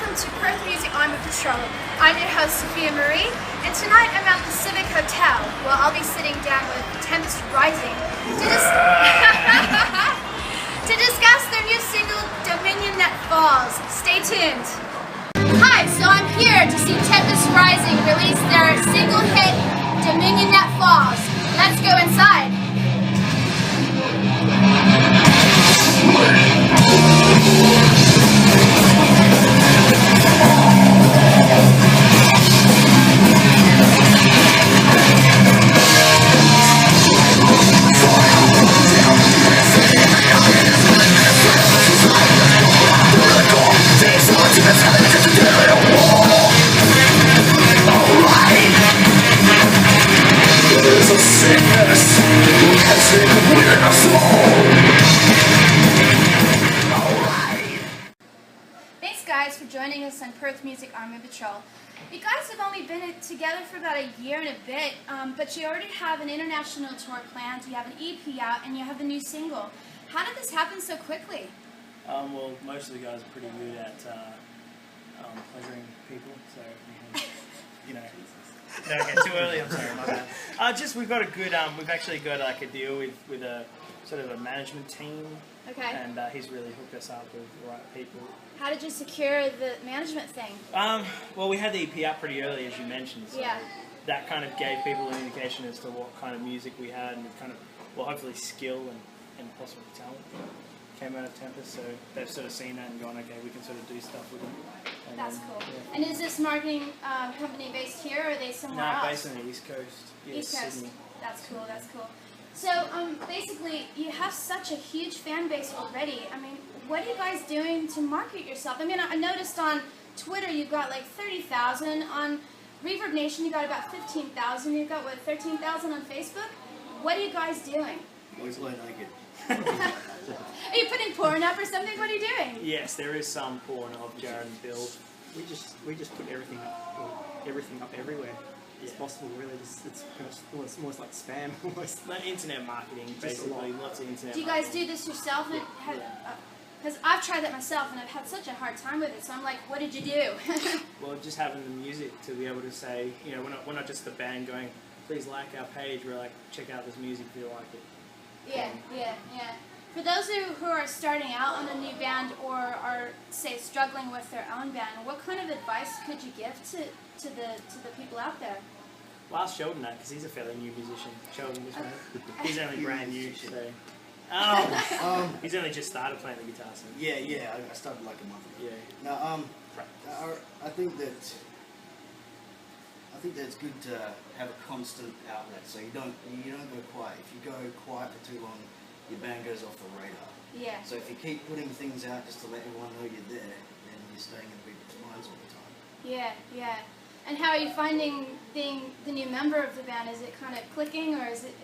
welcome to Perth Music Army Patrol. I'm your host, Sophia Marie, and tonight I'm at the Civic Hotel, where I'll be sitting down with Tempest Rising to discuss their new single, Dominion That Falls. Stay tuned. Hi, so I'm here to see Tempest Rising release their single hit, Dominion That Falls. Let's go inside. Thanks guys for joining us on Perth Music Army Patrol. You guys have only been together for about a year and a bit, but you already have an international tour planned, you have an EP out, and you have a new single. How did this happen so quickly? Well, most of the guys are pretty good at pleasuring people, so you know. Don't get too early. I'm sorry, my bad. We've got a good. We've actually got like a deal with a sort of a management team. Okay. And he's really hooked us up with the right people. How did you secure the management thing? Well, we had the EP out pretty early, as you mentioned. So yeah. That kind of gave people an indication as to what kind of music we had, and kind of, well, hopefully skill and possible talent came out of Tempest. So they've sort of seen that and gone, okay, we can sort of do stuff with them. And that's cool. Yeah. And is this marketing company based here, or are they somewhere else? No, based on the East Coast. Yeah, East Coast. Sydney. That's cool. That's cool. So basically, you have such a huge fan base already. I mean, what are you guys doing to market yourself? I mean, I noticed on Twitter you've got like 30,000. On Reverb Nation you got about 15,000. You've got what, 13,000 on Facebook? What are you guys doing? Always low naked. Are you putting porn up or something? What are you doing? Yes, there is some porn of Jared and Bill. We just put everything up everywhere. It's possible, really. It's almost like spam, almost. Like internet marketing, basically. Lots of internet. Do you guys do this yourself? Because I've tried that myself, and I've had such a hard time with it. So I'm like, what did you do? Well, just having the music to be able to say, you know, we're not just the band going, please like our page. We're like, check out this music if you like it. Yeah. For those who are starting out on a new band or are, say, struggling with their own band, what kind of advice could you give to the people out there? Well, ask Sheldon that, because he's a fairly new musician. Sheldon, this man. He's only brand new, so. He's only just started playing the guitar, so. Yeah. I started like a month ago. Yeah. Now, I think that it's good to have a constant outlet, so you don't go quiet. If you go quiet for too long, your band goes off the radar. Yeah. So if you keep putting things out just to let everyone know you're there, then you're staying in people's minds all the time. Yeah. And how are you finding being the new member of the band? Is it kind of clicking, or is it?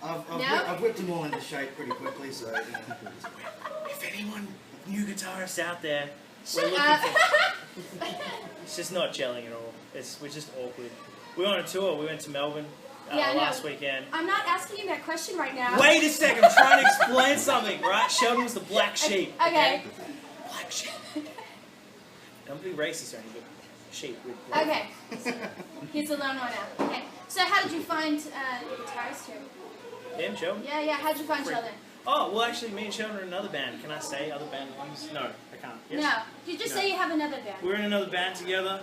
I've whipped them all into shape pretty quickly, so. If anyone, new guitarists out there, Shut up. It's just not gelling at all. We're just awkward. We were on a tour. We went to Melbourne last weekend. I'm not asking you that question right now. Wait a second. I'm trying to explain something, right? Sheldon was the black sheep. Okay. Black sheep. Don't be racist or anything. Sheep with black. Okay. He's the lone one now. Okay. So how did you find your guitarist here? Him, Sheldon? Yeah. How did you find Sheldon? Oh, well, actually, me and Sheldon are in another band. Can I say other band names? No, I can't. Yes? No. You just say you have another band. We're in another band together.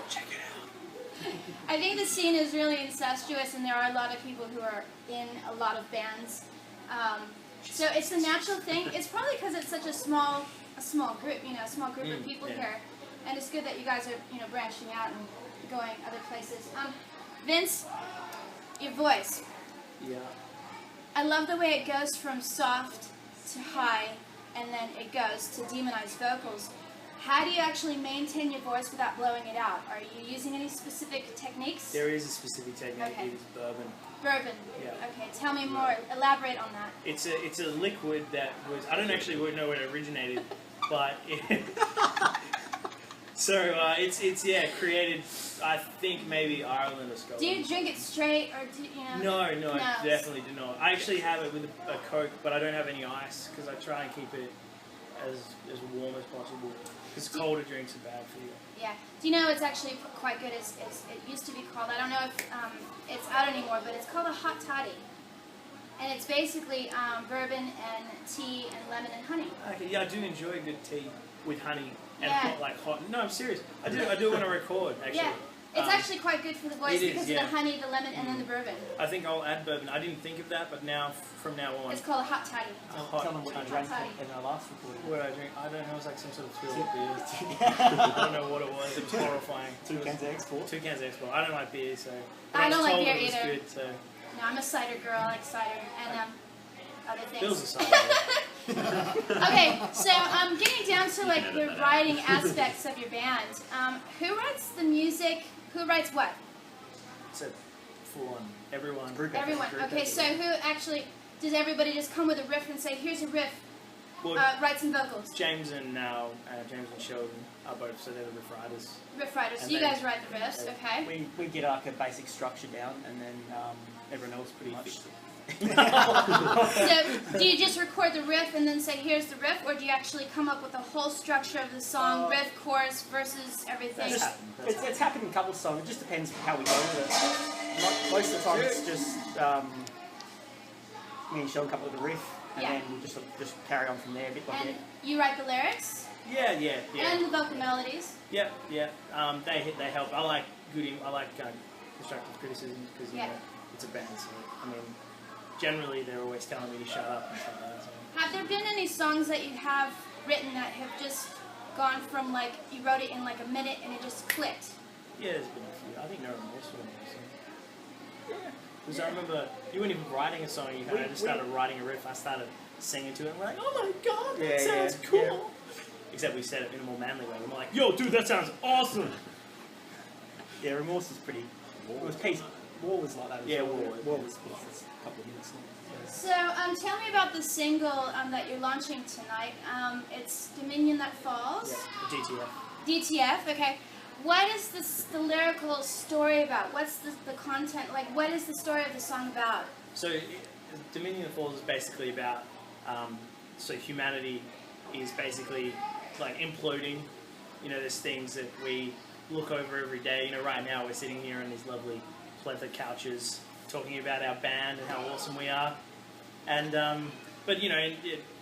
Check it out. I think the scene is really incestuous, and there are a lot of people who are in a lot of bands. So it's a natural thing. It's probably because it's such a small group, a small group of people here, and it's good that you guys are, branching out and going other places. Vince, your voice. Yeah. I love the way it goes from soft to high, and then it goes to demonized vocals. How do you actually maintain your voice without blowing it out? Are you using any specific techniques? There is a specific technique. Okay. It is bourbon. Bourbon. Yeah. Okay, tell me more. Elaborate on that. It's a liquid that was, I don't actually know where it originated, but it's created, I think maybe Ireland or Scotland. Do you drink it straight, or do you know? No, I definitely do not. I actually have it with a Coke, but I don't have any ice because I try and keep it as warm as possible. Because colder drinks are bad for you. Yeah. Do you know it's actually quite good? It used to be called, I don't know if it's out anymore, but it's called a hot toddy. And it's basically bourbon and tea and lemon and honey. Okay, yeah, I do enjoy a good tea with honey and Yeah. hot. No, I'm serious. I do want to record, actually. Yeah. It's actually quite good for the voice it is, because yeah. of the honey, the lemon, and then the bourbon. I think I'll add bourbon. I didn't think of that, but now, from now on, It's called a hot toddy. hot Tell them what you toddy. drank in our last recording. What did I drink? I don't know. It was like some sort of thrill beer. I don't know what it was. It was horrifying. 2 cans of export. 2 cans of export. I don't like beer, so. I don't like told beer it was either. Good, so. No, I'm a cider girl. I like cider and other things. Bill's a cider. Okay, so getting down to like the writing aspects of your band. Who writes the music? Who writes what? It's a full-on everyone. Group effort. Everyone. Group Okay, effort. so who actually does everybody just come with a riff and say, "Here's a riff"? Well, Write some vocals. James and Sheldon are both, so they're the riff writers. Riff writers. So And you then- guys write the riffs, okay? We get like a basic structure down, and then everyone else pretty much. So do you just record the riff and then say, "Here's the riff," or do you actually come up with the whole structure of the song, riff, chorus, verses, everything? It's happened in a couple of songs. It just depends how we go with it. Most of the time, it's just me and Sheldon come up with a riff, and Yeah. then we just carry on from there, bit by And bit. you write the lyrics Yeah. and the vocal melodies. Yeah. They help. I like constructive criticism because Yeah. it's a band. So I mean, generally they're always telling me to shut up and stuff like that. So. Have there been any songs that you have written that have just gone from like you wrote it in like a minute and it just clicked? Yeah, there's been a few. I think No Remorse was one of those. Yeah. Because I remember you weren't even writing a song. You kind of just started writing a riff. I started singing to it. And we're like, oh my god, that sounds cool. Yeah. Except we said it in a more manly way. We're like, yo, dude, that sounds awesome. Yeah, Remorse was pretty. It was peace. War was like that. Yeah, well. War. War was a couple of minutes long. So tell me about the single that you're launching tonight. It's Dominion That Falls. Yeah, the DTF. DTF, okay. What is the lyrical story about? What's the content? Like, what is the story of the song about? So, Dominion that Falls is basically about, so humanity is basically like imploding. You know, there's things that we look over every day. You know, right now we're sitting here on these lovely pleather couches talking about our band and how awesome we are. And, but you know, a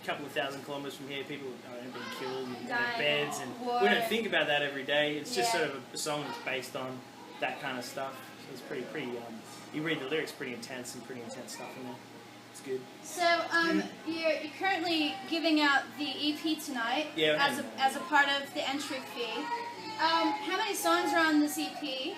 couple of thousand kilometres from here, people have been killed in their beds, and War. we don't think about that every day. It's just Yeah. sort of a song that's based on that kind of stuff. So it's pretty. You read the lyrics, pretty intense stuff in there. It's good. So you're currently giving out the EP tonight Yeah, as a part of the entry fee. How many songs are on this EP?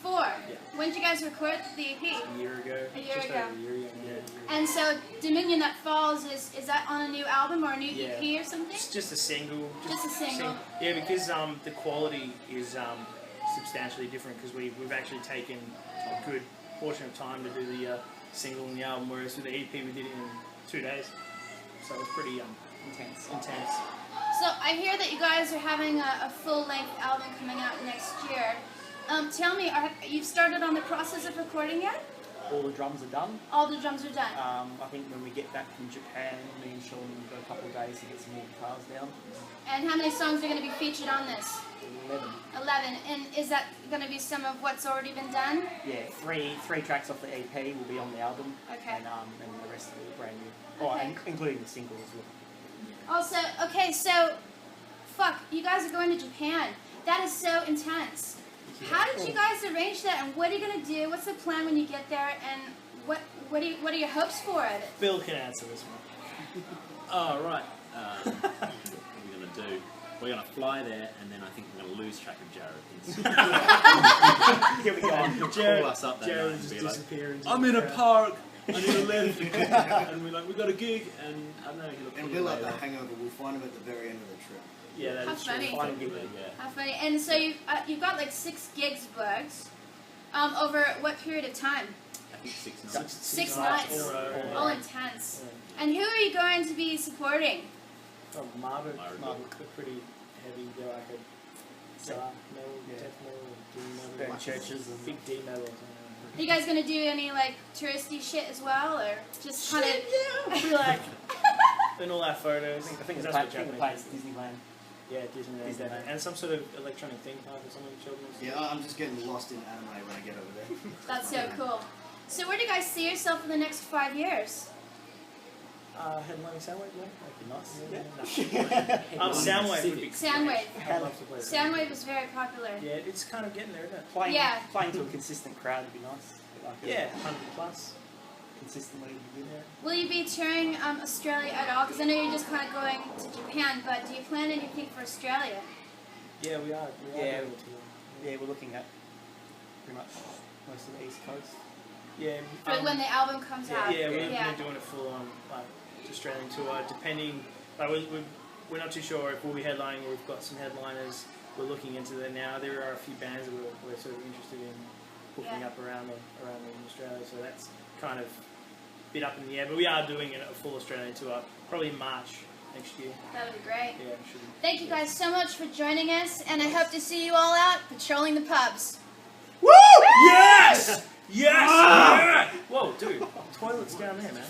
4. Yeah. When did you guys record the EP? A year ago. A year Just ago. over a year ago. Yeah. And so Dominion That Falls is that on a new album or a new Yeah. EP or something? It's just a single. Just a single. Yeah, because the quality is substantially different because we've actually taken a good portion of time to do the single and the album, whereas with the EP we did it in 2 days. So it was pretty Intense. So I hear that you guys are having a full-length album coming out next year. Tell me, you've started on the process of recording yet? All the drums are done. All the drums are done. I think when we get back from Japan, me and Sean will go a couple of days to get some more guitars down. And how many songs are going to be featured on this? 11. 11. And is that going to be some of what's already been done? Yeah, three tracks off the EP will be on the album. Okay. And the rest will be brand new. Oh, Okay. and including the single as well. Also, okay, so, you guys are going to Japan. That is so intense. How did you guys arrange that, and what are you going to do? What's the plan when you get there, and what are your hopes for it? Bill can answer this one. Oh, right. What are we going to do? We're going to fly there, and then I think we're going to lose track of Jared. Here we go. He'll call us up that Jared night will and just be like, disappear into I'm the in a crowd. park, I need a lift. And we're like, we got a gig, and I don't know, he'll And pull Bill you at the later. hangover, we'll find him at the very end of the trip. Yeah, that How is true. funny. Final gig. Yeah. How funny. And so you've got like 6 gigs booked over what period of time? I think 6 nights. 6 nights. All intense. And who are you going to be supporting? Oh, Marduk. Marduk. They're pretty heavy. They're like a dark metal, Yeah. death metal, doom Burn metal. churches and Big D metal. Are you guys going to do any like touristy shit as well, or just kind of? Yeah, I feel like in all our photos. I think that's the what Japanese place people do. Disneyland. Yeah, Disneyland. Disneyland. And some sort of electronic theme park or something, children's. Yeah, I'm just getting lost in anime when I get over there. That's so cool. So where do you guys see yourself in the next 5 years? Headlining Soundwave, yeah, that'd be nice. Yeah. Soundwave would be Soundwave. I'd love to play that. Soundwave is very popular. Yeah, it's kind of getting there, isn't it? Playing to a consistent crowd would be nice. Like Yeah, 100 plus. consistently would be good. Will you be touring Australia at all? Because I know you're just kind of going to Japan, but do you plan anything for Australia? Yeah, we are. Yeah. Able to. Yeah, we're looking at pretty much most of the East Coast. Yeah. For when the album comes out? Yeah, we're doing a full-on like Australian tour. Depending, like we're not too sure if we'll be headlining or we've got some headliners. We're looking into that now. There are a few bands that we're sort of interested in hooking up around Australia. So that's kind of a bit up in the air. But we are doing a full Australian tour, probably in March next year. That would be great. Yeah, it should be. Thank you guys so much for joining us, and I hope to see you all out patrolling the pubs. Woo! Yes! Yes! Yeah! Whoa, dude. Toilet's down there, man.